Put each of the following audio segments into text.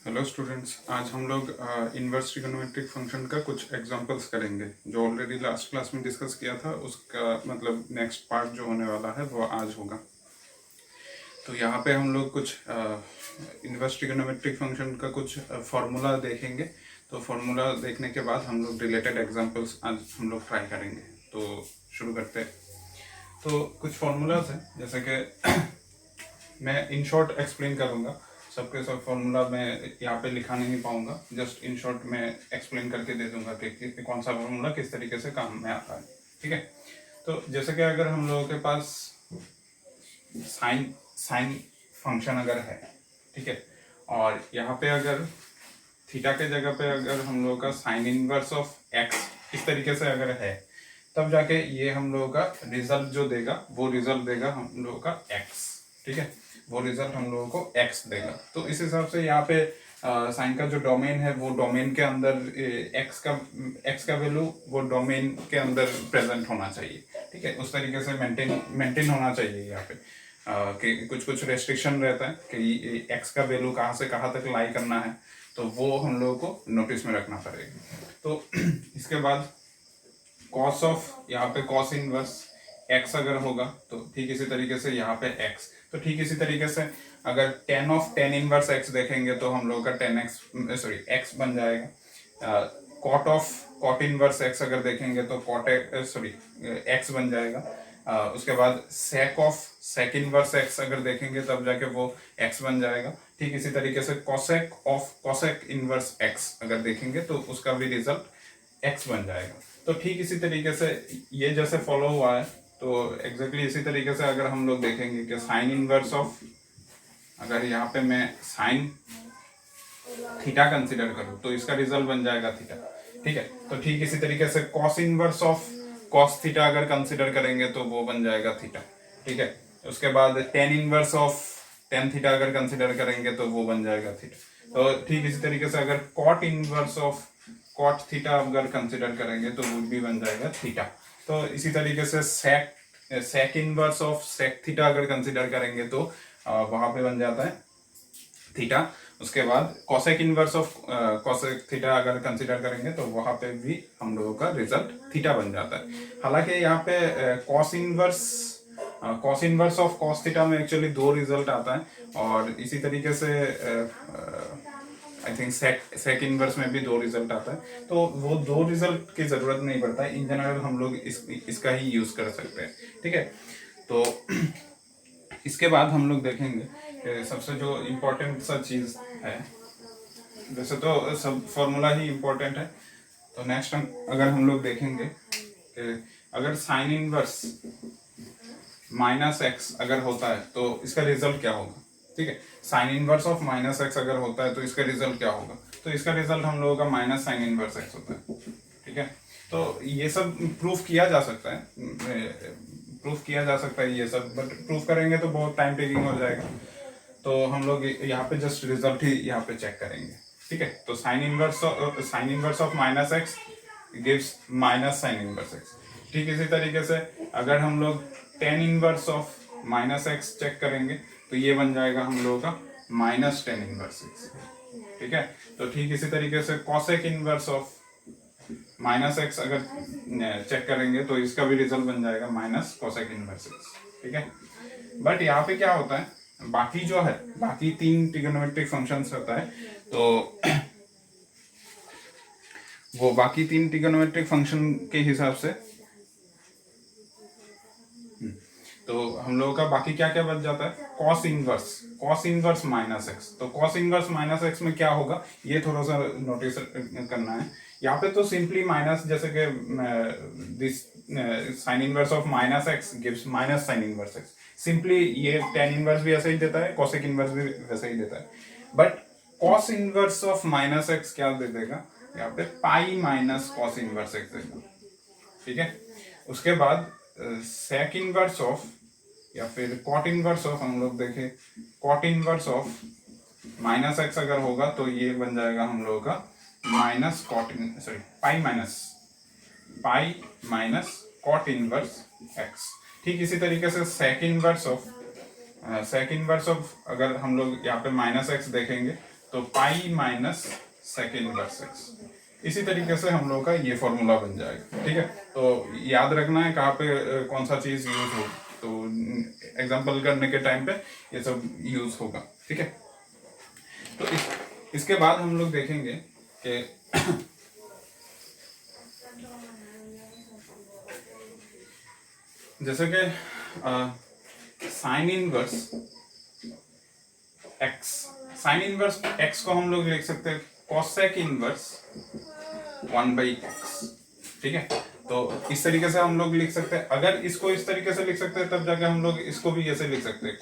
Hello students, आज हम लोग इन्वर्स ट्रिगोनोमेट्रिक फंक्शन का कुछ एग्जांपल्स करेंगे। जो ऑलरेडी लास्ट क्लास में डिस्कस किया था उसका मतलब नेक्स्ट पार्ट जो होने वाला है वो आज होगा। तो यहाँ पे हम लोग कुछ इन्वर्स ट्रिगोनोमेट्रिक फंक्शन का कुछ फार्मूला देखेंगे। तो फार्मूला देखने के बाद हम लोग रिलेटेड एग्जांपल्स आज हम लोग ट्राई करेंगे। तो शुरू करते हैं। तो कुछ फार्मूलाज हैं, जैसे कि मैं इन शॉर्ट एक्सप्लेन करूँगा। सबके सब फॉर्मूला मैं यहाँ पे लिखा नहीं पाऊंगा, जस्ट इन शॉर्ट मैं एक्सप्लेन करके दे दूंगा कि कौन सा फॉर्मूला किस तरीके से काम में आता है। ठीक है। तो जैसे कि अगर हम लोगों के पास साइन साइन फंक्शन अगर है, ठीक है, और यहाँ पे अगर थीटा के जगह पे अगर हम लोगों का साइन इनवर्स ऑफ एक्स इस तरीके से अगर है, तब जाके ये हम लोगों का रिजल्ट जो देगा वो रिजल्ट देगा हम लोगों का एक्स। ठीक है, वो रिजल्ट हम लोगों को एक्स देगा। तो इस हिसाब से यहाँ पे साइन का जो डोमेन है वो डोमेन के अंदर एक्स का वैल्यू वो डोमेन के अंदर प्रेजेंट होना चाहिए। ठीक है, उस तरीके से मेंटेन होना चाहिए यहाँ पे। कि कुछ कुछ रेस्ट्रिक्शन रहता है कि एक्स का वैल्यू कहाँ से कहाँ तक लाई करना है, तो वो हम लोगों को नोटिस में रखना पड़ेगा। तो इसके बाद कॉस ऑफ यहाँ पे कॉस इनवर्स एक्स अगर होगा तो ठीक इसी तरीके से यहाँ पे एक्स, तो ठीक इसी तरीके से अगर ten of ten inverse x देखेंगे तो हम लोग का टेन एक्स सॉरी एक्स बन जाएगा। Cot of cot inverse x अगर देखेंगे तो कॉट सॉरी एक्स बन जाएगा। उसके बाद sec of sec inverse x अगर देखेंगे तब जाके वो एक्स बन जाएगा। ठीक इसी तरीके से cosec of cosec inverse x अगर देखेंगे तो उसका भी रिजल्ट एक्स बन जाएगा। तो ठीक इसी तरीके से ये जैसे फॉलो हुआ है, तो एग्जैक्टली इसी तरीके से अगर हम लोग देखेंगे कि साइन इनवर्स ऑफ, अगर यहाँ पे मैं साइन थीटा कंसीडर करूँ तो इसका रिजल्ट बन जाएगा थीटा। ठीक है, तो ठीक इसी तरीके से cos inverse of cos theta अगर कंसीडर करेंगे तो वो बन जाएगा थीटा। ठीक है, उसके बाद ten inverse of tan theta अगर कंसीडर करेंगे तो वो बन जाएगा थीटा। तो ठीक इसी तरीके से अगर cot inverse of cot theta अगर कंसीडर करेंगे तो वो भी बन जाएगा थीटा। तो इसी तरीके से sec inverse of sec theta अगर कंसीडर करेंगे तो वहां पे बन जाता है थीटा। उसके बाद cosec inverse of cosec theta अगर कंसीडर करेंगे तो वहां पे भी हम लोगों का रिजल्ट थीटा बन जाता है। हालांकि यहाँ पे cos inverse of cos theta में एक्चुअली दो रिजल्ट आता है, और इसी तरीके से आई थिंक सेक इनवर्स में भी दो रिजल्ट आता है। तो वो दो रिजल्ट की जरूरत नहीं पड़ता है, इन जनरल हम लोग इसका ही यूज कर सकते हैं। ठीक है, तो इसके बाद हम लोग देखेंगे सबसे जो इम्पोर्टेंट सा चीज है, वैसे तो सब फॉर्मूला ही इम्पोर्टेंट है। तो नेक्स्ट अगर हम लोग देखेंगे कि अगर साइन इनवर्स माइनस एक्स अगर होता है तो इसका रिजल्ट क्या होगा। ठीक है, sign inverse of minus x अगर होता है तो इसका रिजल्ट क्या होगा। तो इसका रिजल्ट हम लोगों का माइनस साइन इनवर्स एक्स होता है। ठीक है, तो ये सब प्रूफ किया जा सकता है ये सब, बट प्रूफ करेंगे तो बहुत टाइम टेकिंग हो जाएगा। तो हम लोग यहाँ पे जस्ट रिजल्ट ही यहाँ पे चेक करेंगे। ठीक है, तो sine inverse of minus x gives minus sine inverse x. ठीक इसी तरीके से अगर हम लोग tan inverse of minus x check करेंगे तो ये बन जाएगा हम लोगों का माइनस टेन इनवर्स एक्स। ठीक है, तो ठीक इसी तरीके से cosec inverse of minus x अगर चेक करेंगे तो इसका भी रिजल्ट बन जाएगा माइनस कॉसेक इनवर्स एक्स। ठीक है, बट यहाँ पे क्या होता है, बाकी जो है बाकी तीन ट्रिगोनोमेट्रिक फंक्शंस होता है, तो वो बाकी तीन ट्रिगोनोमेट्रिक फंक्शन के हिसाब से तो हम लोगों का बाकी क्या क्या बच जाता है, कॉस इनवर्स माइनस एक्स। तो कॉस इनवर्स माइनस एक्स में क्या होगा ये थोड़ा सा नोटिस करना है। यहाँ पे तो सिंपली माइनस, जैसे कि this sign inverse of minus x gives minus sine inverse x, simply ये टेन इनवर्स भी ऐसा ही देता है, कॉसेक इनवर्स भी वैसा ही देता है। But cos inverse of minus x क्या दे देगा, यहाँ पे pi minus cos inverse x देगा। ठीक है, उसके बाद सेक इनवर्स ऑफ या फिर कॉट इनवर्स ऑफ, हम लोग देखें cot inverse of minus x अगर होगा तो ये बन जाएगा हम लोगों का minus pi minus cot inverse x. ठीक इसी तरीके से सेक इनवर्स ऑफ अगर हम लोग यहाँ पे माइनस एक्स देखेंगे तो pi minus sec inverse x. इसी तरीके से हम लोग का ये फॉर्मूला बन जाएगा। ठीक है, तो याद रखना है कहाँ पे कौन सा चीज यूज हो, तो एग्जांपल करने के टाइम पे ये सब यूज होगा। ठीक है, तो इसके बाद हम लोग देखेंगे कि जैसे कि sign inverse x, sign inverse x को हम लोग लिख सकते हैं कोसेक इनवर्स 1/x। ठीक है, तो इस तरीके से हम लोग लिख सकते हैं। अगर इसको इस तरीके से लिख सकते हैं तब जाके हम लोग इसको भी ऐसे लिख सकते हैं,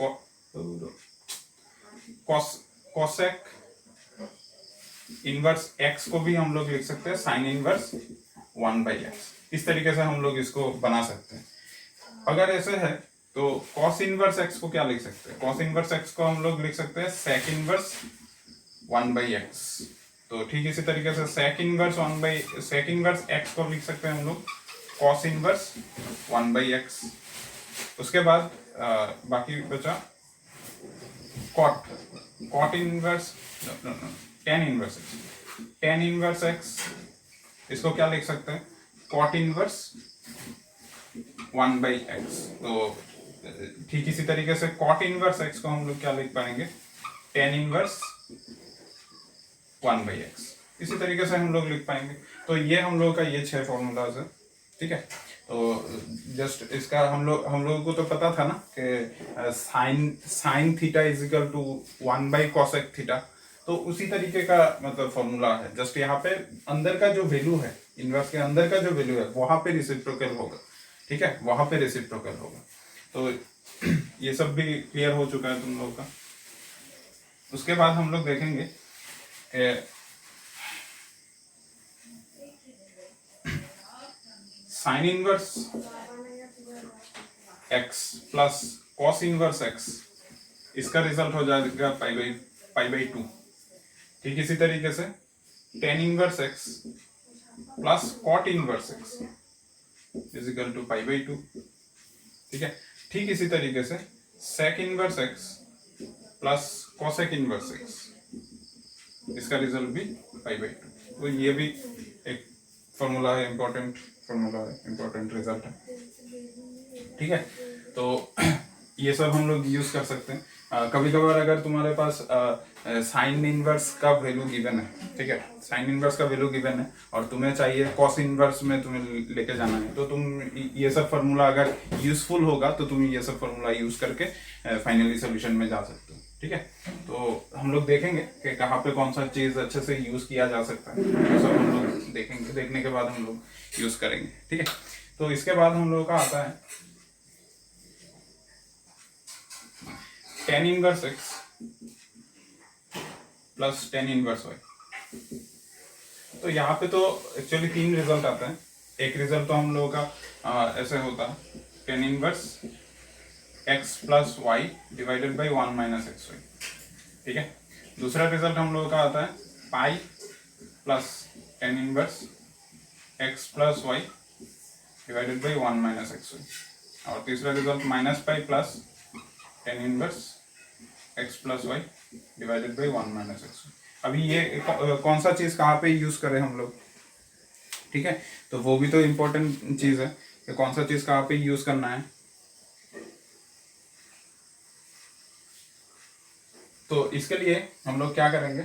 कोसेक इनवर्स एक्स को भी हम लोग लिख सकते हैं साइन इनवर्स 1/x। इस तरीके से हम लोग इसको बना सकते हैं। अगर ऐसे है तो cos इनवर्स x को क्या लिख सकते हैं? cos इनवर्स x को हम लोग लिख सकते हैं sec इनवर्स 1/x। तो ठीक इसी तरीके से sec इनवर्स x को लिख सकते हैं हम लोग cos इनवर्स 1/x। उसके बाद बाकी बचा cot inverse tan inverse x, इसको क्या लिख सकते हैं? cot inverse 1/x। तो ठीक इसी तरीके से cot इनवर्स x को हम लोग क्या लिख पाएंगे? tan inverse 1/x। इसी तरीके से हम लोग लिख पाएंगे। तो ये हम लोग का ये 6 फॉर्मूलाज है। ठीक है, तो जस्ट इसका हम लोगों को तो पता था ना कि sine theta is equal to 1/cosec theta. तो उसी तरीके का मतलब फॉर्मूला है। जस्ट यहाँ पे अंदर का जो वैल्यू है, इनवर्स के अंदर का जो वैल्यू है वहां पे रेसिप्रोकल होगा। ठीक है, वहां पे रेसिप्रोकल होगा। तो ये सब भी क्लियर हो चुका है तुम लोगों का। उसके बाद हम लोग देखेंगे sine inverse x plus cos inverse x, इसका रिजल्ट हो जाएगा पाई/2। ठीक इसी तरीके से tan inverse x plus cot inverse x is equal to पाई/2। ठीक है, ठीक इसी तरीके से sec inverse x plus cosec inverse x, इसका रिजल्ट भी पाई/2। तो ये भी एक फॉर्मूला है, इंपॉर्टेंट फॉर्मूला है, इंपॉर्टेंट रिजल्ट है। ठीक है, तो ये सब हम लोग यूज कर सकते हैं। कभी कभार अगर तुम्हारे पास साइन इनवर्स का वैल्यू गिवन है, ठीक है, साइन इनवर्स का वैल्यू गिवन है और तुम्हें चाहिए कॉस इनवर्स में तुम्हें लेके जाना है, तो तुम ये सब फॉर्मूला अगर यूजफुल होगा तो तुम ये सब फॉर्मूला यूज करके फाइनली सोल्यूशन में जा सकते हो। ठीक है, तो हम लोग देखेंगे कि कहाँ पे कौन सा चीज अच्छे से यूज किया जा सकता है, तो सब हम लोग देखेंगे। देखने के बाद हम लोग यूज करेंगे। ठीक है, तो इसके बाद हम लोगों का आता है tan inverse x plus tan inverse y। तो यहाँ पे तो एक्चुअली 3 रिजल्ट आता है। एक रिजल्ट तो हम लोगों का ऐसे होता है tan inverse x plus y divided by 1 minus x y. ठीक है, दूसरा रिजल्ट हम लोगों का आता है pi plus tan inverse x plus y divided by 1 minus x y. और तीसरा result minus pi plus tan inverse x plus y divided by 1 minus x. अभी ये कौन सा चीज कहाँ पे यूज करें हम लोग? ठीक है, तो वो भी तो इम्पोर्टेंट चीज है कि कौन सा चीज कहाँ पे यूज करना है। तो इसके लिए हम लोग क्या करेंगे,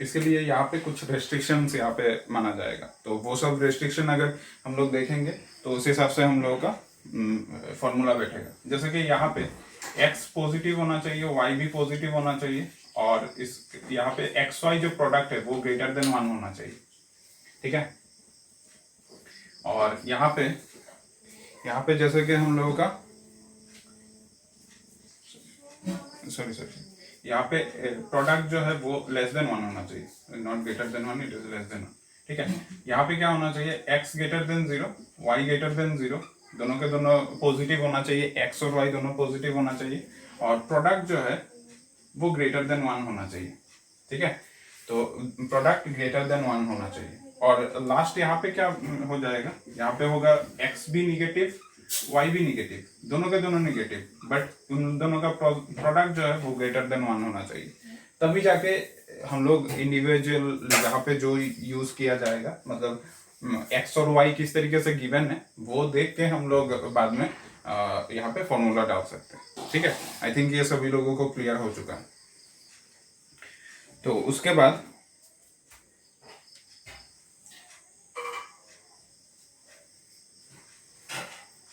इसके लिए यहाँ पे कुछ रेस्ट्रिक्शंस यहाँ पे माना जाएगा। तो वो सब रेस्ट्रिक्शन अगर हम लोग देखेंगे तो उस हिसाब से हम लोगों का फॉर्मूला बैठेगा। जैसे कि यहाँ पे x पॉजिटिव होना चाहिए, y भी पॉजिटिव होना चाहिए, और इस यहाँ पे एक्स वाई जो प्रोडक्ट है वो ग्रेटर देन 1 होना चाहिए। ठीक है, और यहाँ पे जैसे कि हम लोगों का सॉरी यहाँ पे प्रोडक्ट जो है वो लेस देन 1 होना चाहिए, not greater than 1, it is less than 1। ठीक है, यहाँ पे क्या होना चाहिए, x greater than 0, y greater than 0, दोनों के दोनों पॉजिटिव होना चाहिए, x और y दोनों पॉजिटिव होना चाहिए, और प्रोडक्ट जो है वो ग्रेटर देन 1 होना चाहिए। ठीक है, तो प्रोडक्ट ग्रेटर देन 1 होना चाहिए। और लास्ट यहाँ पे क्या हो जाएगा, यहाँ पे होगा x भी निगेटिव, y भी निगेटिव, दोनों के दोनों निगेटिव, बट उन दोनों का प्रोडक्ट जो है वो ग्रेटर देन 1 होना चाहिए। तभी जाके हम लोग इंडिविजुअल जहाँ पे जो यूज किया जाएगा, मतलब एक्स और वाई किस तरीके से गिवन है वो देख के हम लोग बाद में यहाँ पे फॉर्मूला डाल सकते हैं। ठीक है, आई थिंक ये सभी लोगों को क्लियर हो चुका है। तो उसके बाद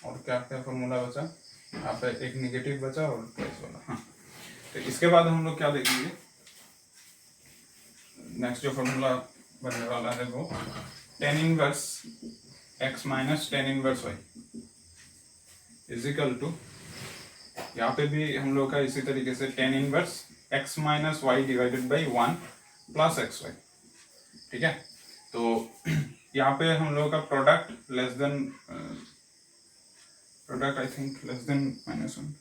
और क्या क्या फॉर्मूला बचा, यहाँ पे एक निगेटिव बचा और प्लस वाला। हाँ, तो इसके बाद हम लोग क्या देखेंगे, नेक्स्ट जो फॉर्मूला बनने वाला है वो tan inverse x minus tan inverse y is equal to, यहाँ पे भी हम लोग का इसी तरीके से tan inverse x minus y divided by one plus x y. ठीक है, तो यहाँ पे हम लोग का product less than, product I think less than minus one,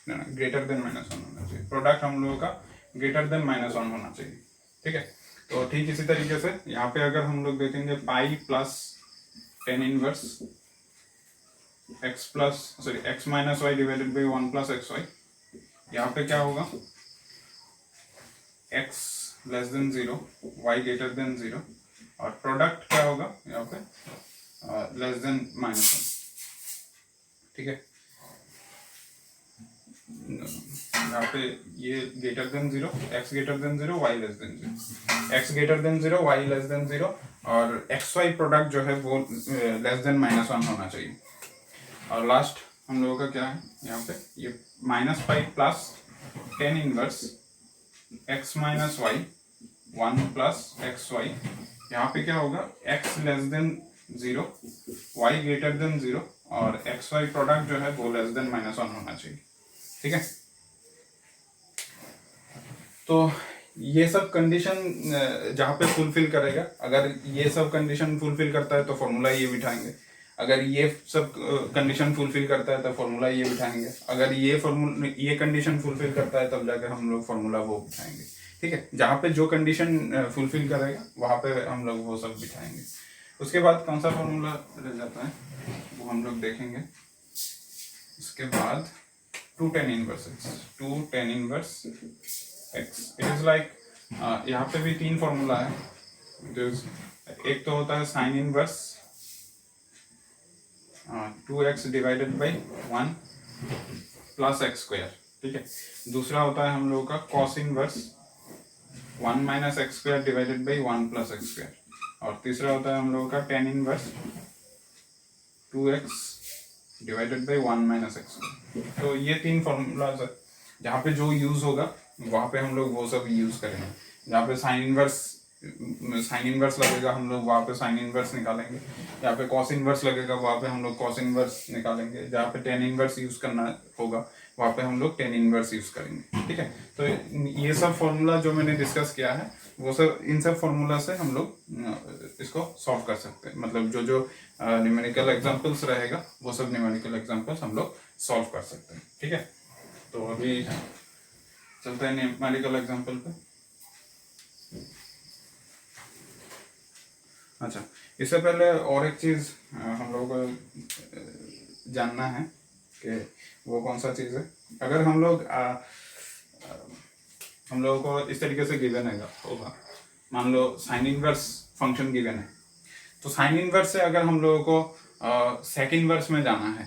greater than minus one होना चाहिए। प्रोडक्ट हम लोगों का ग्रेटर देन माइनस वन होना चाहिए। ठीक है, तो ठीक इसी तरीके से यहाँ पे अगर हम लोग देखेंगे pi plus tan inverse x plus sorry x minus y divided by one plus x y, यहाँ पे क्या होगा, x less than zero y greater than zero, और प्रोडक्ट क्या होगा यहाँ पे लेस देन माइनस वन। ठीक है, यहाँ पे ये greater than zero, x greater than zero y less than zero, x greater than zero y less than zero, और एक्स वाई प्रोडक्ट जो है वो लेस देन माइनस वन होना चाहिए। और लास्ट हम लोगों का क्या है यहाँ पे, ये minus five plus tan inverse x minus y one plus x y, यहाँ पे क्या होगा, x less than zero y greater than zero, और एक्स वाई प्रोडक्ट जो है वो लेस देन माइनस वन होना चाहिए। ठीक है, तो ये सब कंडीशन जहाँ पे फुलफिल करेगा, अगर ये सब कंडीशन फुलफिल करता है तो फॉर्मूला ये बिठाएंगे, अगर ये सब कंडीशन फुलफिल करता है तो फॉर्मूला ये बिठाएंगे, अगर ये कंडीशन फुलफिल करता है तब जाकर हम लोग फॉर्मूला वो बिठाएंगे। ठीक है, जहाँ पे जो कंडीशन फुलफिल करेगा वहाँ पे हम लोग वो सब बिठाएंगे। उसके बाद कौन सा फॉर्मूला रह जाता है वो हम लोग देखेंगे। उसके बाद two tan inverse x, it is like, यहाँ पे भी तीन फॉर्मूला है। एक तो होता है sine inverse two x divided by one plus x square. ठीक है, दूसरा होता है हम लोगों का cos inverse one minus x square divided by one plus x square, और तीसरा होता है हम लोगों का tan inverse two x divided by one minus x. तो ये तीन फॉर्मूलाज है, जहाँ पे जो यूज होगा वहाँ पे हम लोग वो सब यूज करेंगे। जहाँ पे साइन इनवर्स लगेगा हम लोग वहाँ पे साइन इनवर्स निकालेंगे, जहाँ पे कॉस इनवर्स लगेगा वहाँ पे हम लोग कॉस इनवर्स निकालेंगे, जहाँ पे टेन इनवर्स यूज करना होगा वहाँ पे हम लोग टेन इनवर्स यूज करेंगे। ठीक है, तो ये सब फॉर्मूला जो मैंने डिस्कस किया है वो सब, इन सब फॉर्मूला से हम लोग इसको सॉल्व कर सकते हैं, मतलब जो जो न्यूमेरिकल एग्जांपल्स रहेगा वो सब न्यूमेरिकल एग्जांपल्स हम लोग सॉल्व कर सकते हैं। ठीक है, तो अभी चलते हैं न्यूमेरिकल एग्जांपल पे। अच्छा, इससे पहले और एक चीज हम लोगों को जानना है कि वो कौन सा चीज है। अगर हम लोग हम लोगों को इस तरीके से गिवन होगा, मान लो साइन इनवर्स फंक्शन गिवन है, तो साइन इनवर्स से अगर हम लोगों को सेक इनवर्स में जाना है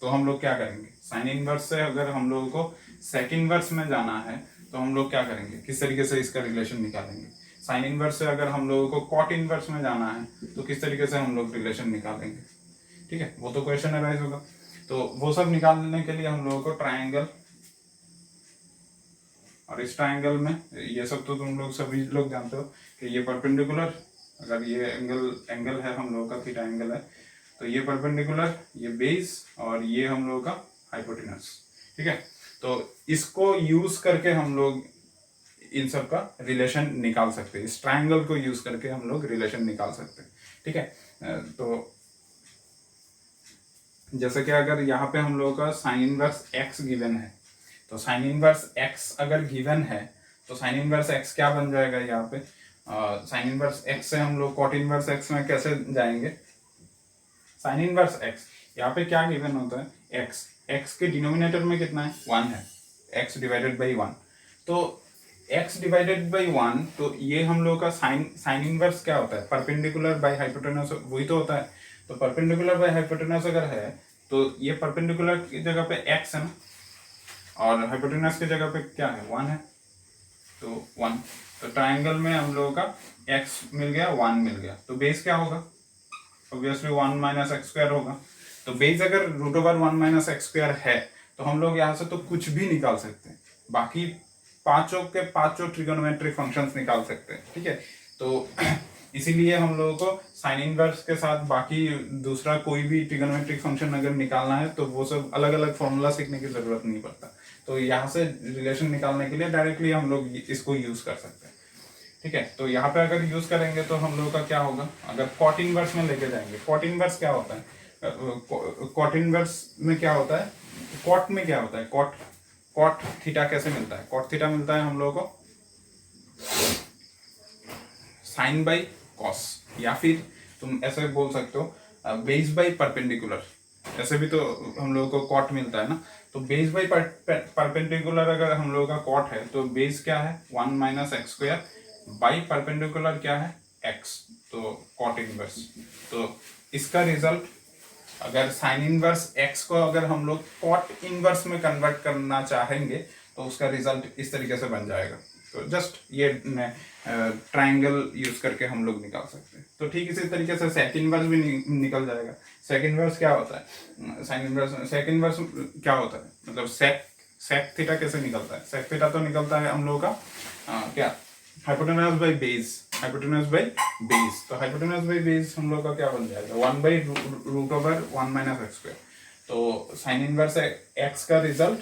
तो हम लोग क्या करेंगे। साइन इनवर्स से अगर हम लोगों को सेक इनवर्स में जाना है तो हम लोग क्या करेंगे, किस तरीके से इसका रिलेशन निकालेंगे। साइन इनवर्स से अगर हम लोगों को कॉट इनवर्स में जाना है तो किस तरीके से हम लोग रिलेशन निकालेंगे। ठीक है, वो तो क्वेश्चन अराइज होगा, तो वो सब निकालने के लिए हम लोगों को ट्राइंगल, और इस ट्राइंगल में ये सब तो तुम लोग सभी लोग जानते हो कि ये परपेंडिकुलर, अगर ये एंगल है हम लोगों का थीटा एंगल है, तो ये परपेंडिकुलर, ये बेस, और ये हम लोगों का हाइपोटेनस। ठीक है, तो इसको यूज करके हम लोग इन सब का रिलेशन निकाल सकते हैं, इस ट्राइंगल को यूज करके हम लोग रिलेशन निकाल सकते हैं। ठीक है, तो जैसे कि अगर यहाँ पे हम लोगों का साइन इनवर्स एक्स गिवन है, तो साइन इनवर्स एक्स अगर गिवन है तो साइन इनवर्स एक्स क्या बन जाएगा यहाँ पे, साइन इनवर्स एक्स से हम लोग कॉट इनवर्स एक्स में कैसे जाएंगे। साइन इनवर्स एक्स यहाँ पे क्या गिवन होता है, एक्स, एक्स के डिनोमिनेटर में कितना है, वन है, एक्स डिवाइडेड बाई वन। तो x डिवाइडेड बाई 1, तो ये हम लोग का साइन इनवर्स क्या होता है, परपेंडिकुलर बाई हाइपोटेनस, वही तो होता है। तो परपेंडिकुलर बाई हाइपोटेनस अगर है तो ये परपेंडिकुलर की जगह पे x है ना, और हाइपोटेनस की जगह पे क्या है, 1 है, तो 1। तो ट्राइंगल में हम लोगों का x मिल गया, 1 मिल गया, तो बेस क्या होगा, ऑब्वियसली 1 माइनस एक्स स्क्वायर होगा। तो बेस अगर root over 1 minus x square है तो हम लोग यहाँ से तो कुछ भी निकाल सकते हैं, बाकी पांचों के पांचों ट्रिगोनोमेट्रिक फंक्शंस निकाल सकते हैं, ठीक है। तो इसीलिए हम लोगों को साइन इनवर्स के साथ बाकी दूसरा कोई भी ट्रिगोनोमेट्रिक फंक्शन अगर निकालना है तो वो सब अलग अलग फॉर्मूला सीखने की जरूरत नहीं पड़ता। तो यहाँ से रिलेशन निकालने के लिए डायरेक्टली हम लोग इसको यूज कर सकते हैं, ठीक है। तो यहाँ पे अगर यूज करेंगे तो हम लोग का क्या होगा, अगर कॉट इनवर्स में लेके जाएंगे, कॉट इनवर्स क्या होता है, कॉट इनवर्स में क्या होता है, कॉट में क्या होता है, कॉट कॉट थीटा कैसे मिलता है, कॉट थीटा मिलता है हम लोग को साइन बाई कॉस, या फिर तुम ऐसे बोल सकते हो बेस बाई परपेंडिकुलर, ऐसे भी तो हम लोगों को कॉट मिलता है ना। तो बेस बाई परपेंडिकुलर अगर हम लोगों का कॉट है तो बेस क्या है 1 minus x square, by perpendicular क्या है x, तो कॉट इनवर्स। तो इसका रिजल्ट अगर साइन इनवर्स x को अगर हम लोग कॉट इनवर्स में कन्वर्ट करना चाहेंगे तो उसका रिजल्ट इस तरीके से बन जाएगा। तो जस्ट ये ट्राइंगल यूज करके हम लोग निकाल सकते हैं। तो ठीक इसी तरीके से सेक इनवर्स भी निकल जाएगा। सेक इनवर्स क्या होता है, साइन इनवर्स, सेक इनवर्स क्या होता है, मतलब सेक सेक थीटा कैसे निकलता है, सेक थीटा तो निकलता है हम लोगों का क्या hypotenuse by base, hypotenuse by base. तो हाइपोटेनस बाई बेस हम लोग का क्या बन जाएगा 1 by root over 1 minus x square. तो साइन इनवर्स एक्स का रिजल्ट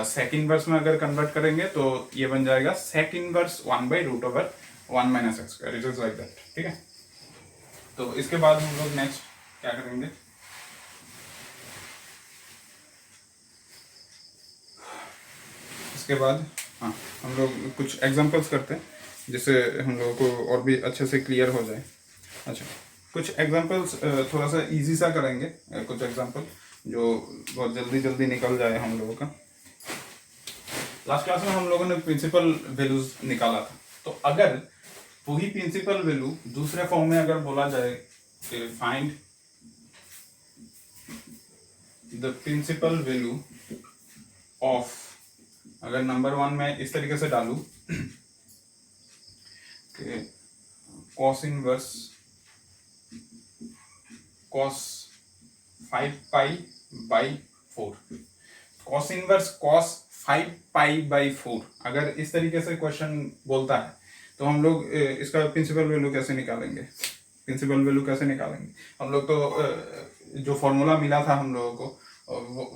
सेक इनवर्स में अगर कन्वर्ट करेंगे तो ये बन जाएगा sec inverse 1 by root over 1 minus x square, it is like that, ठीक है। तो इसके बाद हम लोग नेक्स्ट क्या करेंगे, इसके बाद हाँ हम लोग कुछ एग्जांपल्स करते हैं जिससे हम लोगों को और भी अच्छे से क्लियर हो जाए। अच्छा, कुछ एग्जांपल्स थोड़ा सा इजी सा करेंगे, कुछ एग्जांपल जो बहुत जल्दी जल्दी निकल जाए हम लोगों का। लास्ट क्लास में हम लोगों ने प्रिंसिपल वैल्यूज निकाला था, तो अगर वही प्रिंसिपल वैल्यू दूसरे फॉर्म में अगर बोला जाए कि find the principal value of, अगर नंबर 1 में इस तरीके से डालू कि cos inverse cos 5 pi by 4, cos inverse cos 5 pi by 4, अगर इस तरीके से क्वेश्चन बोलता है तो हम लोग इसका प्रिंसिपल वैल्यू कैसे निकालेंगे, प्रिंसिपल वैल्यू कैसे निकालेंगे। हम लोग तो जो फॉर्मूला मिला था हम लोगों को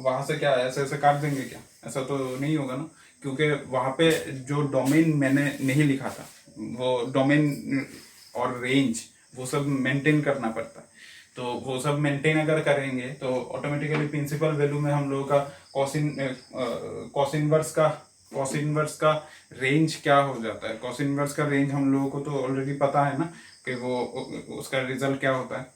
वहां से क्या ऐसे ऐसे काट देंगे क्या, ऐसा तो नहीं होगा ना, क्योंकि वहां पे जो डोमेन मैंने नहीं लिखा था वो डोमेन और रेंज वो सब मेंटेन करना पड़ता है। तो वो सब मेंटेन अगर करेंगे तो ऑटोमेटिकली प्रिंसिपल वैल्यू में हम लोगों का कॉस इनवर्स का रेंज क्या हो जाता है, कॉस इनवर्स का रेंज हम लोगों को तो ऑलरेडी पता है ना कि वो उसका रिजल्ट क्या होता है।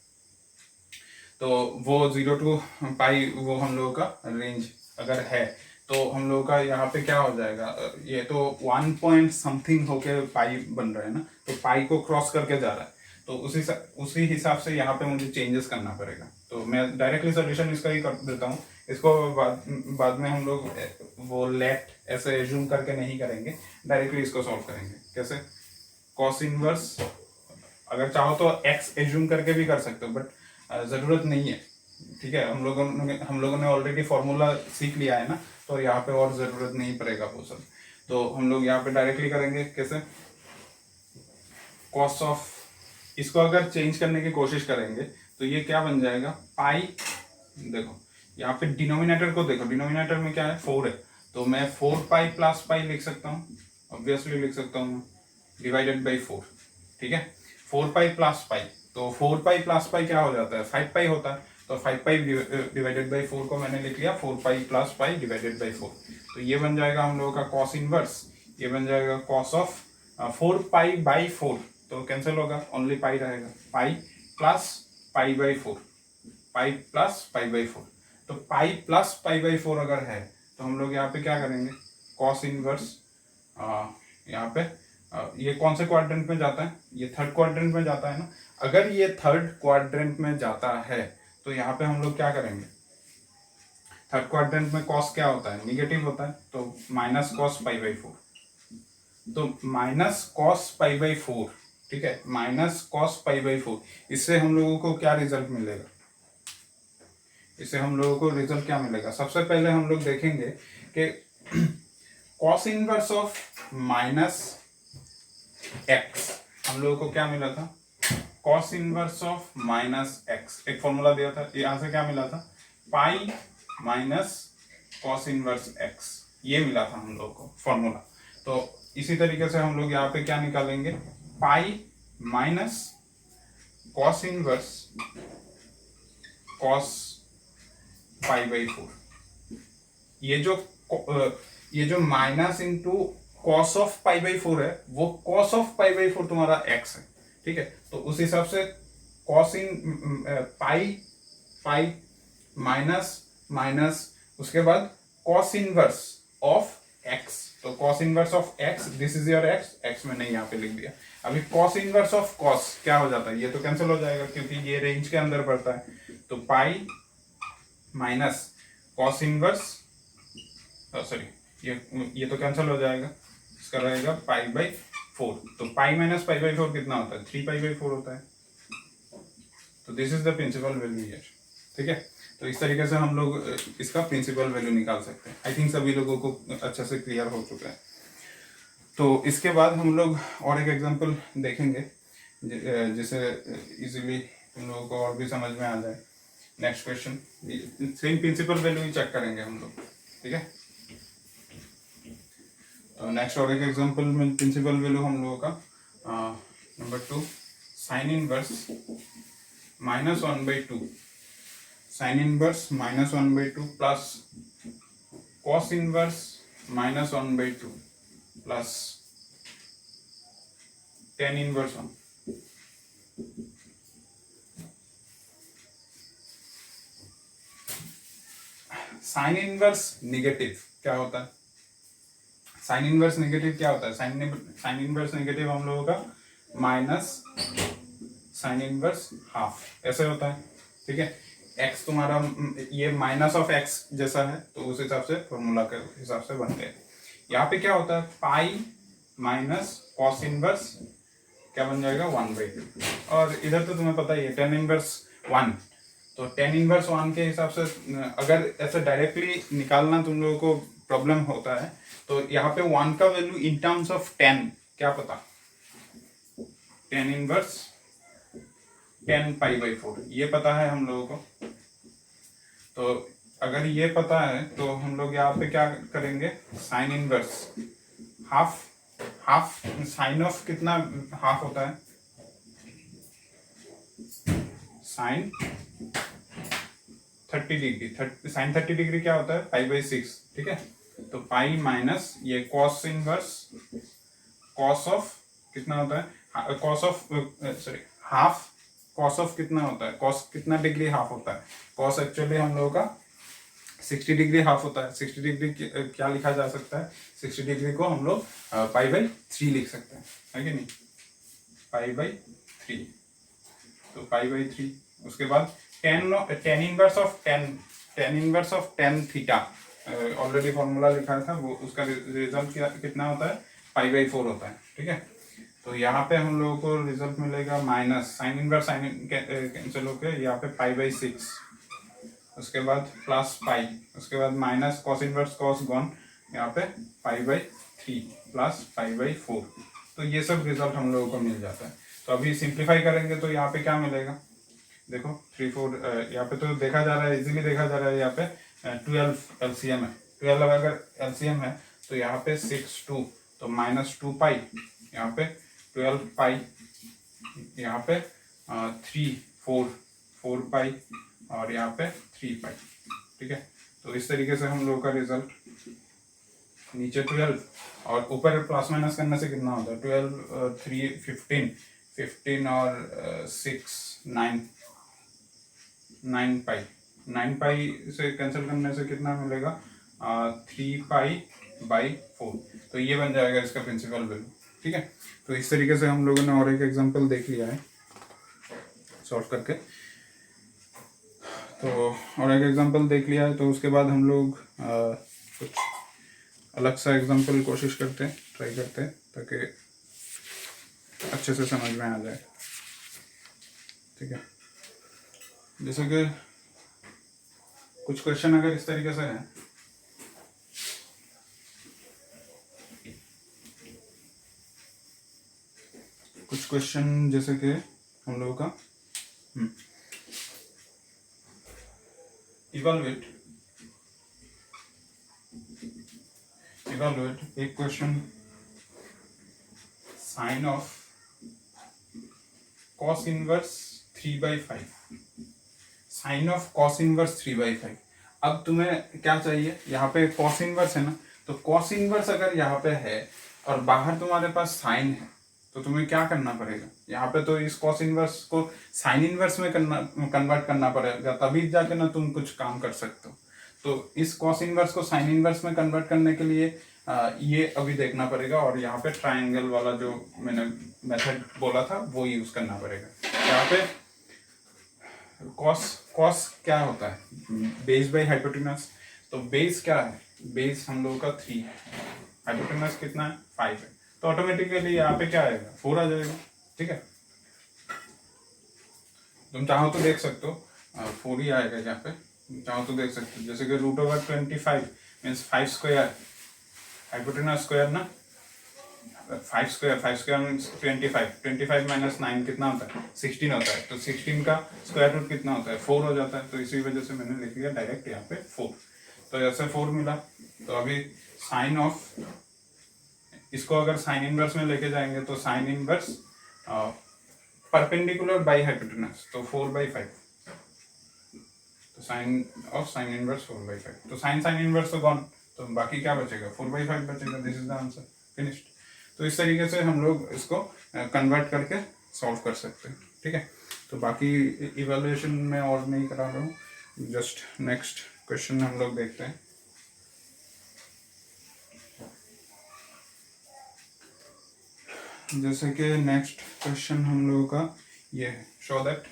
तो वो 0 टू पाई वो हम लोगों का रेंज अगर है तो हम लोगों का यहाँ पे क्या हो जाएगा, ये तो 1 पॉइंट समथिंग होके पाई बन रहा है ना, तो पाई को क्रॉस करके जा रहा है, तो उसी हिसाब से यहाँ पे मुझे चेंजेस करना पड़ेगा। तो मैं डायरेक्टली सोल्यूशन इसका ही कर देता हूँ, इसको बाद में हम लोग वो लेट ऐसे एज्यूम करके नहीं करेंगे, डायरेक्टली इसको सॉल्व करेंगे। कैसे, कॉस इनवर्स अगर चाहो तो एक्स एज्यूम करके भी कर सकते हो, बट जरूरत नहीं है, ठीक है। हम लोगों ने ऑलरेडी फॉर्मूला सीख लिया है ना, तो यहाँ पे और जरूरत नहीं पड़ेगा वो सब। तो हम लोग यहाँ पे डायरेक्टली करेंगे, कैसे, कॉस ऑफ, इसको अगर चेंज करने की कोशिश करेंगे तो ये क्या बन जाएगा पाई, देखो यहाँ पे डिनोमिनेटर को देखो, डिनोमिनेटर में क्या है 4 है, तो मैं 4 पाई प्लस पाई लिख सकता हूँ, ऑब्वियसली लिख सकता हूँ डिवाइडेड बाई 4, ठीक है। 4 पाई प्लस पाई, तो 4 पाई प्लस पाई क्या हो जाता है 5 पाई होता है, तो 5 पाई डिवाइडेड बाई 4 को मैंने लिख लिया 4 pi plus pi divided by 4। तो ये बन जाएगा हम लोगों का कॉस इनवर्स, ये बन जाएगा कॉस ऑफ 4 पाई बाई 4, तो कैंसिल होगा, ओनली पाई रहेगा, pi plus pi by 4, pi plus pi by 4। तो पाई प्लस पाई बाई 4 अगर है तो हम लोग यहाँ पे क्या करेंगे, कॉस इनवर्स यहाँ पे ये कौन से क्वाड्रेंट में जाता है, ये थर्ड क्वाड्रेंट में जाता है ना। अगर ये थर्ड क्वाड्रेंट में जाता है तो यहाँ पे हम लोग क्या करेंगे, थर्ड क्वाड्रेंट में कॉस क्या होता है, निगेटिव होता है, तो माइनस कॉस पाई बाई 4, तो माइनस कॉस पाई बाई 4, ठीक है, माइनस कॉस पाई बाई 4। इससे हम लोगों को क्या रिजल्ट मिलेगा, इससे हम लोगों को रिजल्ट क्या मिलेगा, सबसे पहले हम लोग देखेंगे कि cos inverse of minus x, हम लोगों को क्या मिला था, cos inverse of minus x, एक फॉर्मूला दिया था, यहाँ से क्या मिला था, pi minus cos inverse x, ये मिला था हम लोगों को फॉर्मूला। तो इसी तरीके से हम लोग यहाँ पे क्या निकालेंगे, pi minus cos inverse cos pi by 4, ये जो minus into cos of pi by 4 है, वो कॉस ऑफ पाई बाई 4 तुम्हारा एक्स है, ठीक है। तो उस हिसाब से कॉस इन पाई पाई माइनस माइनस उसके बाद कॉस इनवर्स ऑफ एक्स, तो cos inverse of x, this is your x, x मैंने यहाँ पे लिख दिया। अभी कॉस इनवर्स ऑफ कॉस क्या हो जाता है, ये तो कैंसिल हो जाएगा क्योंकि ये रेंज के अंदर पड़ता है, तो pi minus cos inverse, sorry ये तो कैंसिल हो जाएगा, इसका रहेगा पाई बाई 4, तो पाई माइनस पाई बाई 4 कितना होता है, 3 पाई बाई 4 होता है। तो this is the principal value here, ठीक है। तो इस तरीके से हम लोग इसका प्रिंसिपल वैल्यू निकाल सकते हैं। आई थिंक सभी लोगों को अच्छे से क्लियर हो चुका है। तो इसके बाद हम लोग और एक एग्जांपल देखेंगे जिसे इजीली तुम लोगों को और भी समझ में आ जाए। Next question, same principal value ही चेक करेंगे हम लोग, ठीक है। नेक्स्ट और एक एग्जांपल में प्रिंसिपल वैल्यू हम लोगों का number 2, sine inverse minus 1/2, sine inverse minus 1/2 plus cos inverse minus 1/2 plus tan inverse 1। Sine inverse negative क्या होता है, साइन इनवर्स नेगेटिव क्या होता है, साइन इनवर्स नेगेटिव हम लोगों का माइनस साइन इनवर्स हाफ ऐसे होता है, ठीक है। एक्स तुम्हारा ये माइनस ऑफ एक्स जैसा है, तो उस हिसाब से फॉर्मूला के हिसाब से बनते हैं। यहाँ पे क्या होता है, पाई माइनस कॉस इनवर्स क्या बन जाएगा 1/2, और इधर तो तुम्हें पता ही है टेन इनवर्स 1, तो टेन इनवर्स 1 के हिसाब से अगर ऐसे डायरेक्टली निकालना तुम लोगों को प्रॉब्लम होता है, तो यहाँ पे 1 का वैल्यू इन टर्म्स ऑफ 10 क्या पता, टेन इनवर्स 10 पाई बाई 4 ये पता है हम लोगों को। तो अगर ये पता है तो हम लोग यहाँ पे क्या करेंगे, sine inverse half, half sine of कितना हाफ होता है, साइन 30 डिग्री, साइन 30 डिग्री क्या होता है, पाई बाई 6, ठीक है। तो पाई माइनस ये कॉस इनवर्स कॉस ऑफ कितना होता है, cos of sorry half cos of कितना होता है, कॉस कितना डिग्री हाफ होता है, कॉस एक्चुअली हम लोगों का 60 डिग्री हाफ होता है। 60 डिग्री क्या लिखा जा सकता है, 60 डिग्री को हम लोग पाई बाई 3 लिख सकते हैं, है कि नहीं, पाई बाई 3, तो पाई बाई 3। उसके बाद ten inverse of tan theta, already formula लिखा था वो, उसका रिजल्ट कितना होता है, पाई बाई 4 होता है, ठीक है। तो यहाँ पे हम लोगों को रिजल्ट मिलेगा minus sine inverse sine cancel होकर यहाँ पे पाई बाई 6, उसके बाद प्लस पाई, उसके बाद minus cos inverse cos gone, यहाँ पे pi by 3 plus pi by 4। तो ये सब रिजल्ट हम लोगों को मिल जाता है। तो अभी सिंप्लीफाई करेंगे तो यहाँ पे क्या मिलेगा, देखो 3 4 यहाँ पे तो देखा जा रहा है, इजीली देखा जा रहा है, यहाँ पे 12 एलसीएम है, 12 अगर एलसीएम है तो यहाँ पे 6 2, तो माइनस 2 पाई, यहाँ पे 12 पाई, यहाँ पे 3 4 4 पाई, और यहाँ पे 3 पाई, ठीक है। तो इस तरीके से हम लोगों का रिजल्ट, नीचे 12 और ऊपर प्लस माइनस करने से कितना होता है, 12 3 15 15 और 6 9 पाई, 9 पाई से कैंसिल करने से कितना मिलेगा, 3 पाई बाई 4। तो ये बन जाएगा इसका प्रिंसिपल वैल्यू। ठीक है, तो इस तरीके से हम लोगों ने और एक एग्जांपल देख लिया है सॉल्व करके। तो और एक एग्जांपल देख लिया है, तो उसके बाद हम लोग कुछ अलग सा एग्जांपल कोशिश करते हैं, ट्राई करते हैं, ताकि अच्छे से समझ में आ जाए। ठीक है, जैसे कि कुछ क्वेश्चन अगर इस तरीके से है, कुछ क्वेश्चन जैसे कि हम लोगों का इवैल्यूएट एक question sine of cos inverse 3/5, sine of cos inverse 3/5। अब तुम्हें क्या चाहिए, यहाँ पे cos इनवर्स है ना, तो cos इनवर्स अगर यहाँ पे है और बाहर तुम्हारे पास साइन है, तो तुम्हें क्या करना पड़ेगा, यहाँ पे तो इस cos इनवर्स को साइन इनवर्स में कन्वर्ट करना पड़ेगा, तभी जाके ना तुम कुछ काम कर सकते हो। तो इस cos इनवर्स को साइन इनवर्स में कन्वर्ट करने के लिए ये अभी देखना पड़ेगा, और यहाँ पे ट्रायंगल वाला जो मैंने मेथड बोला था वो यूज करना पड़ेगा। यहाँ पे कॉस क्या होता है, बेस बाई हाइपोटेनस। तो बेस क्या है, बेस हम लोगों का 3 है, हाइपोटेनस कितना है 5 है, तो ऑटोमेटिकली यहाँ पे क्या आएगा 4 आ जाएगा। ठीक है, तुम चाहो तो देख सकते हो 4 ही आएगा यहाँ पे, चाहो तो देख सकते हो। जैसे कि √25 मीन्स 5 स्क्वायर, हाइपोटेनस स्क्वायर ना 5 स्क्वायर मीन्स 25 माइनस 9 कितना होता है 16 होता है, तो 16 का स्क्वायर रूट कितना होता है 4 हो जाता है, तो इसी वजह से मैंने लिख लिया डायरेक्ट यहाँ पे 4। तो ऐसे 4 मिला, तो अभी साइन ऑफ, इसको अगर साइन इनवर्स में लेके जाएंगे तो sine inverse perpendicular by hypotenuse, तो 4/5, तो साइन ऑफ साइन इनवर्स 4/5, तो साइन इनवर्स तो गॉन, तो बाकी क्या बचेगा 4/5 बचेगा। This is the answer, finished. तो इस तरीके से हम लोग इसको कन्वर्ट करके सॉल्व कर सकते हैं। ठीक है, तो बाकी इवैल्यूएशन में और नहीं करा रहा हूँ, जस्ट नेक्स्ट क्वेश्चन हम लोग देखते हैं। जैसे कि नेक्स्ट क्वेश्चन हम लोगों का ये है, show that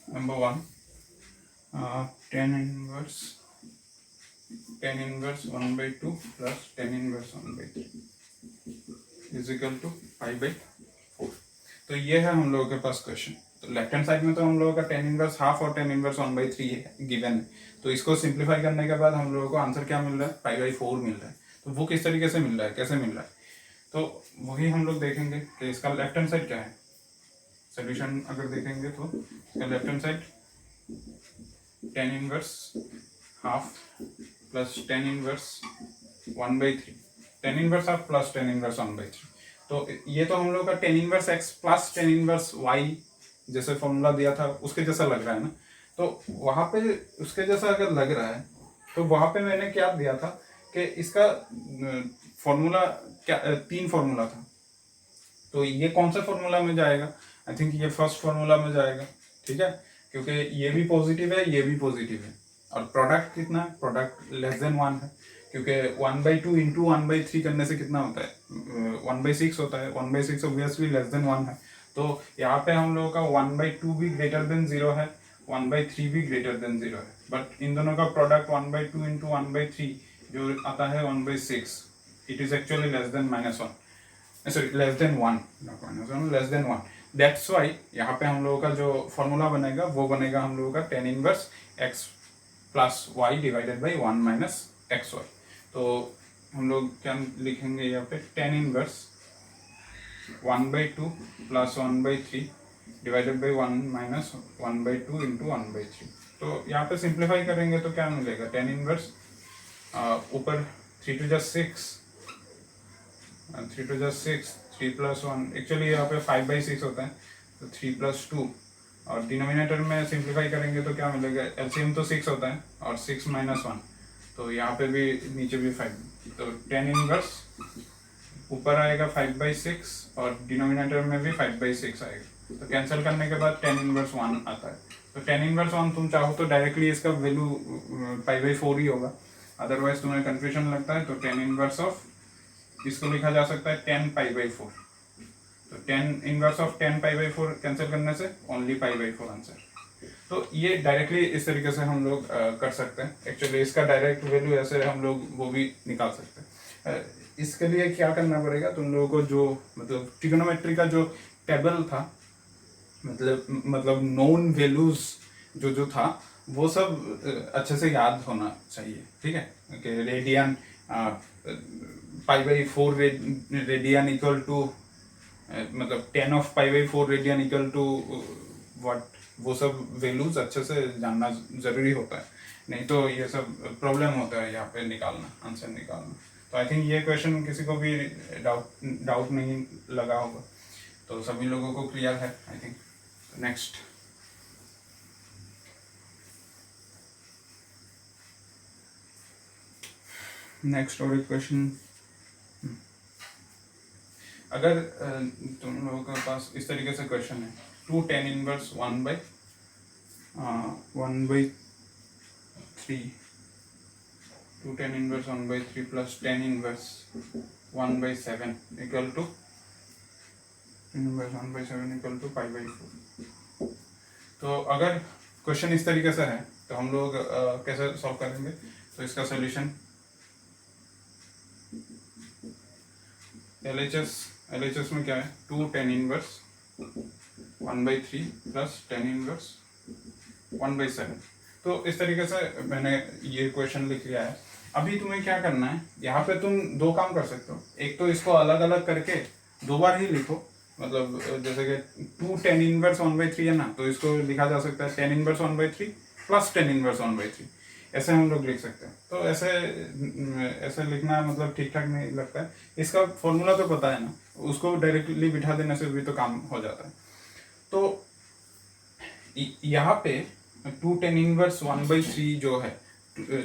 number 1 tan inverse 1/2 plus tan inverse 1/3 is equal to π/4। तो ये है हम लोगों के पास क्वेश्चन। तो लेफ्ट हैंड साइड में तो हम लोगों का tan इनवर्स हाफ और tan इनवर्स 1/3 गिवन है, तो इसको सिंप्लीफाई करने के बाद हम लोगों को आंसर क्या मिल रहा है π/4 मिल रहा है। तो वो किस तरीके से मिल रहा है, कैसे मिल रहा है, तो वही हम लोग देखेंगे कि इसका लेफ्ट हैंड साइड क्या है। सोल्यूशन अगर देखेंगे तो इसका left hand side tan inverse half plus tan inverse 1/3, tan inverse half plus tan inverse 1/3। तो ये तो हम लोग का tan inverse x plus tan inverse y जैसे फॉर्मूला दिया था उसके जैसा लग रहा है ना, तो वहां पे उसके जैसा अगर लग रहा है तो वहां पे मैंने क्या दिया था कि इसका फॉर्मूला क्या 3 फॉर्मूला था, तो ये कौन सा फॉर्मूला में जाएगा, आई थिंक ये फर्स्ट फॉर्मूला में जाएगा। ठीक है, क्योंकि ये भी पॉजिटिव है, ये भी पॉजिटिव है, और प्रोडक्ट कितना है, प्रोडक्ट लेस देन 1 है, क्योंकि 1/2 इंटू 1/3 करने से कितना होता है 1/6 होता है, 1/6 ऑब्वियसली लेस देन 1 है। तो यहाँ पे हम लोगों का 1/2 भी ग्रेटर देन 0 है, 1/3 भी ग्रेटर देन 0 है, बट इन दोनों का प्रोडक्ट 1/2 इंटू 1/3 जो आता है 1/6, it is actually less than -1, sorry less than 1, not -1, less than 1। That's why यहाँ पे हम लोगों का जो फॉर्मूला बनेगा वो बनेगा हम लोगों का tan inverse x plus y divided by 1 minus XY। तो हम लोग क्या लिखेंगे यहाँ पे tan inverse 1/2 plus 1/3 divided by 1 minus 1/2 into 1/3। तो यहाँ पे सिंप्लीफाई करेंगे तो क्या मिलेगा, tan इनवर्स ऊपर 3 to the 6, 3 to the 6, 3 plus 1, actually यहाँ पे 5/6 होता है, तो 3 plus 2, और डिनोमिनेटर में सिंप्लीफाई करेंगे तो क्या मिलेगा, एलसीएम तो 6 होता है और 6 माइनस 1, तो यहाँ पे भी नीचे भी 5, तो tan इनवर्स ऊपर आएगा 5/6 और डिनोमिनेटर में भी 5/6 आएगा, तो कैंसिल करने के बाद tan इनवर्स 1 आता है, तो टेन इनवर्स वन तुम चाहो तो डायरेक्टली इसका वैल्यू π/4 ही होगा, अदरवाइज तुम्हें कंफ्यूजन लगता है तो टेन इनवर्स ऑफ इसको लिखा जा सकता है 10 π/4। तो 10 इनवर्स ऑफ 10 π/4 कैंसिल करने से ओनली π/4 आंसर। तो ये डायरेक्टली इस तरीके से हम लोग कर सकते हैं। एक्चुअली इसका डायरेक्ट वैल्यू ऐसे हम लोग वो भी निकाल सकते हैं। इसके लिए क्या करना पड़ेगा, तुम लोगों को जो मतलब ट्रिगोनोमेट्री का जो टेबल था, मतलब नोन वैल्यूज जो था वो सब अच्छे से याद होना चाहिए, ठीक है। कि रेडियन π/4 रेडियन इक्वल टू मतलब 10 of π/4 radian equal to what, वो सब वैल्यूज अच्छे से जानना जरूरी होता है, नहीं तो ये सब प्रॉब्लम होता है यहाँ पे निकालना, आंसर निकालना। तो आई थिंक ये क्वेश्चन किसी को भी डाउट नहीं लगा होगा, तो सभी लोगों को क्लियर है आई थिंक। नेक्स्ट और एक क्वेश्चन, अगर तुम लोगों के पास इस तरीके से क्वेश्चन है 2 tan inverse 1/3 2 tan inverse 1/3 plus tan inverse 1/7 equal to inverse 1/7 equal to π/4। तो अगर क्वेश्चन इस तरीके से है तो हम लोग कैसे सॉल्व करेंगे, तो इसका सोल्यूशन LHS में क्या है 2 tan inverse 1/3 plus tan inverse 1/7। तो इस तरीके से मैंने ये क्वेश्चन लिख लिया है। अभी तुम्हें क्या करना है, यहाँ पे तुम दो काम कर सकते हो, एक तो इसको अलग अलग करके दो बार ही लिखो, मतलब जैसे कि 2 tan इनवर्स 1/3 है ना, तो इसको लिखा जा सकता है tan inverse 1/3 plus tan inverse 1/3, ऐसे हम लोग लिख सकते हैं। तो ऐसे लिखना मतलब ठीक ठाक नहीं लगता है। इसका फॉर्मूला तो पता है ना, उसको डायरेक्टली बिठा देने से भी तो काम हो जाता है। तो यहाँ पे 2 tan इनवर्स 1/3 जो है,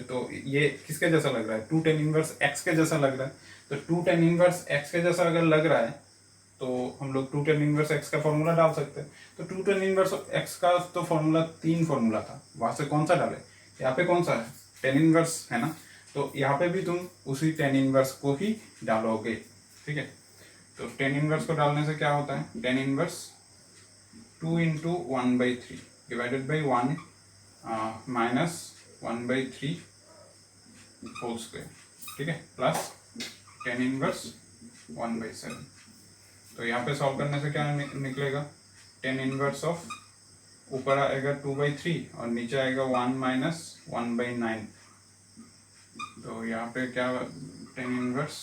तो ये किसके जैसा लग रहा है, 2 tan इनवर्स x के जैसा लग रहा है। तो 2 tan इनवर्स x के जैसा अगर लग रहा है तो हम लोग 2 tan इनवर्स x का फॉर्मूला डाल सकते हैं। तो 2 tan इनवर्स x का तो फॉर्मूला 3 फॉर्मूला था, वहां से कौन सा डाले, यहाँ पे कौन सा है tan इनवर्स है ना, तो यहाँ पे भी तुम उसी tan इनवर्स को ही डालोगे, ठीक है। तो tan इनवर्स को डालने से क्या होता है, tan inverse 2 × 1/3 divided by 1 minus 1/3 whole square, ठीक है, प्लस tan इनवर्स 1/7। तो यहाँ पे सॉल्व करने से क्या निकलेगा, tan इनवर्स ऑफ ऊपर आएगा 2/3 और नीचे आएगा 1 माइनस 1/9। तो यहाँ पे क्या tan इनवर्स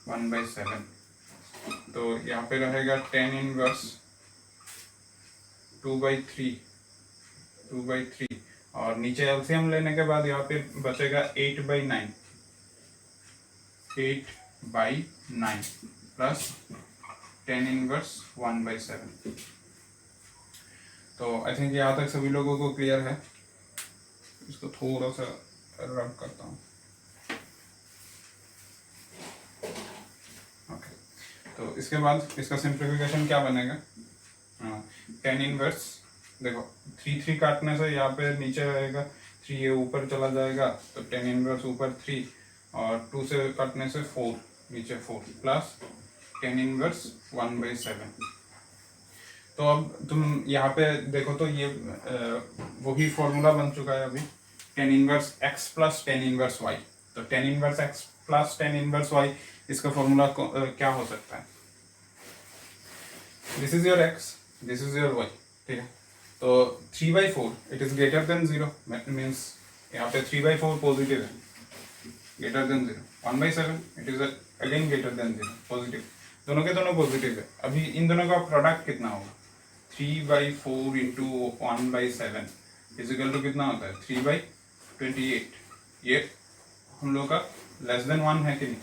1/7, तो यहाँ पे रहेगा tan इनवर्स 2/3 और नीचे एलसीएम लेने के बाद यहाँ पे बचेगा 8/9 प्लस tan इनवर्स 1/7। तो आई थिंक यहाँ तक सभी लोगों को क्लियर है। इसको थोड़ा सा रब करता हूँ। ओके, तो इसके बाद इसका सिंप्लीफिकेशन क्या बनेगा, tan इनवर्स देखो 3 काटने से यहाँ पे नीचे रहेगा 3, ये ऊपर चला जाएगा, तो tan इनवर्स ऊपर 3 और 2 से काटने से 4 नीचे 4 प्लस tan इनवर्स 1/7। तो अब तुम यहाँ पे देखो तो ये वही फॉर्मूला बन चुका है अभी, tan inverse x plus tan inverse y। तो tan inverse x plus tan inverse y, इसका फॉर्मूला क्या हो सकता है, this is your x, this is your y, ठीक है। तो 3/4 it is greater than 0, means यहाँ पे 3/4 पॉजिटिव है, greater than 0। 1/7 it is again greater than 0, positive, दोनों के दोनों पॉजिटिव है। अभी इन दोनों का प्रोडक्ट कितना होगा, 3/4 × 1/7 इजिकल टू कितना होता है 3/28। ये हम लोग का लेस देन 1 है कि नहीं,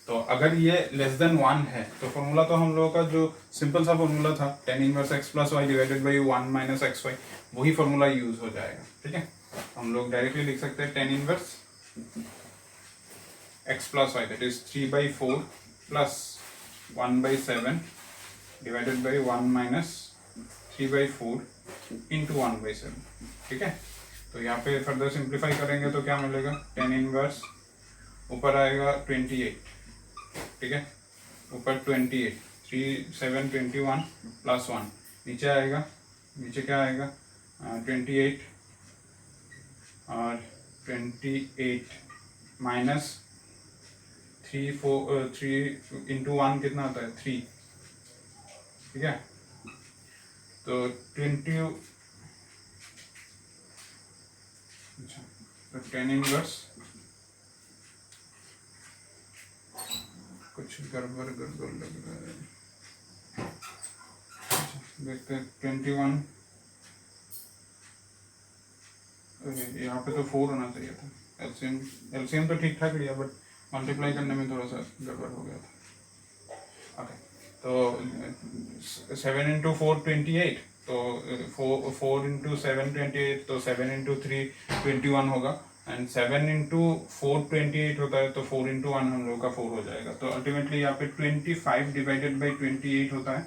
तो अगर ये लेस देन 1 है तो फॉर्मूला तो हम लोगों का जो सिंपल सा फॉर्मूला था tan inverse x plus y divided by 1 minus x y, वही फॉर्मूला यूज हो जाएगा, ठीक है। हम लोग डायरेक्टली लिख सकते हैं tan inverse x plus y that is 3/4 plus 1/7 divided by 1 minus 3/4 into 1/7, ठीक है। तो यहाँ पे फर्दर सिंप्लीफाई करेंगे तो क्या मिलेगा, टेन इनवर्स ऊपर आएगा 28, ठीक है, ऊपर 28, 3 7 21 प्लस 1, नीचे आएगा, नीचे क्या आएगा 28 और 28 माइनस 3 इंटू 1 कितना होता है 3, ठीक है। तो 20, अच्छा तो 10 इनवर्स, कुछ गड़बड़ गड़बड़ लग रहा है, अच्छा देखते हैं 21, यहाँ पे तो 4 होना चाहिए था, एलसीएम तो ठीक ठाक लिया बट मल्टीप्लाई करने में थोड़ा सा गड़बड़ हो गया था। ओके तो 7 इंटू 4 28, तो 4 इंटू 7 28, तो 7 इंटू 3 21 होगा, एंड 7 इंटू 4 28 होता है, तो 4 इंटू 1 हम लोग का 4 हो जाएगा। तो अल्टीमेटली यहाँ पे 25 डिवाइडेड बाई 28 होता है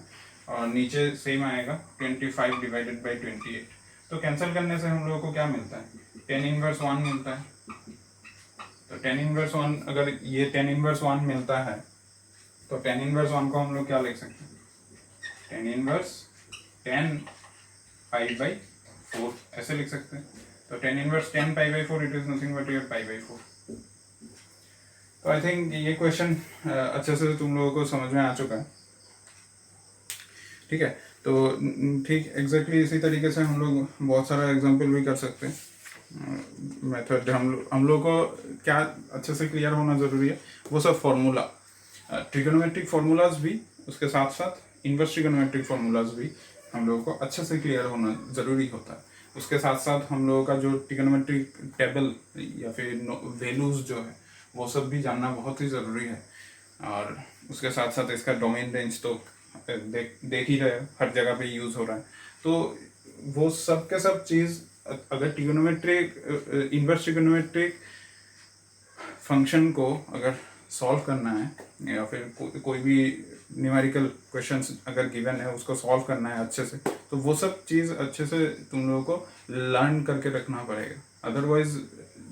और नीचे सेम आएगा 25 डिवाइडेड बाई 28। तो कैंसिल करने से हम लोगों को क्या मिलता है, टेन इनवर्स 1 मिलता है। तो टेन इनवर्स 1, अगर ये टेन इनवर्स 1 मिलता है तो टेन इनवर्स 1 को हम लोग क्या लिख सकते हैं, टेन इनवर्स 10 पाई बाई 4 ऐसे लिख सकते हैं। तो tan inverse 10 pi by 4 it is nothing but your pi by 4। तो आई थिंक ये क्वेश्चन अच्छे से तुम लोगों को समझ में आ चुका है, ठीक है। तो ठीक एग्जैक्टली इसी तरीके से हम लोग बहुत सारा एग्जाम्पल भी कर सकते हैं। मेथड हम लोग को क्या अच्छे से क्लियर होना ज़रूरी है, वो सब फार्मूला, ट्रिगोनोमेट्रिक फार्मूलाज भी, उसके साथ साथ इन्वर्स ट्रिगोनोमेट्रिक फार्मूलाज भी हम लोगों को अच्छे से क्लियर होना ज़रूरी होता है। उसके साथ साथ हम लोगों का जो ट्रिगोनोमेट्रिक टेबल या फिर वैल्यूज़ जो है वो सब भी जानना बहुत ही ज़रूरी है। और उसके साथ साथ इसका डोमेन रेंज तो देख ही रहे हो, हर जगह पे यूज़ हो रहा है। तो वो सब के सब चीज़ अगर ट्रिगोनोमेट्रिक इन्वर्स ट्रिगोनोमेट्रिक फंक्शन को अगर सॉल्व करना है या फिर कोई भी न्यूमेरिकल क्वेश्चंस अगर गिवन है उसको सॉल्व करना है अच्छे से, तो वो सब चीज़ अच्छे से तुम लोगों को लर्न करके रखना पड़ेगा। अदरवाइज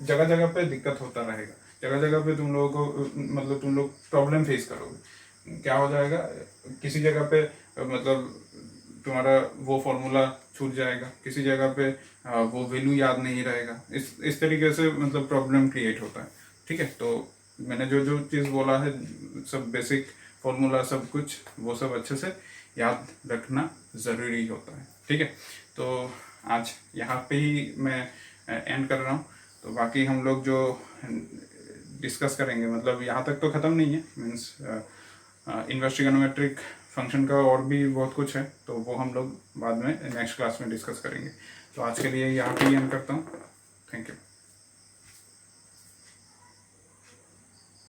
जगह जगह पे दिक्कत होता रहेगा, जगह जगह पे तुम लोगों को मतलब तुम लोग प्रॉब्लम फेस करोगे। क्या हो जाएगा, किसी जगह पे मतलब तुम्हारा वो फॉर्मूला छूट जाएगा, किसी जगह पे वो वैल्यू याद नहीं रहेगा, इस तरीके से मतलब प्रॉब्लम क्रिएट होता है, ठीक है। तो मैंने जो जो चीज़ बोला है, सब बेसिक फॉर्मूला सब कुछ वो सब अच्छे से याद रखना ज़रूरी होता है, ठीक है। तो आज यहाँ पे ही मैं एंड कर रहा हूँ। तो बाकी हम लोग जो डिस्कस करेंगे, मतलब यहाँ तक तो ख़त्म नहीं है, मीन्स इन्वर्स ट्रिगोनोमेट्रिक फंक्शन का और भी बहुत कुछ है, तो वो हम लोग बाद में नेक्स्ट क्लास में डिस्कस करेंगे। तो आज के लिए यहाँ पे ही एंड करता हूँ।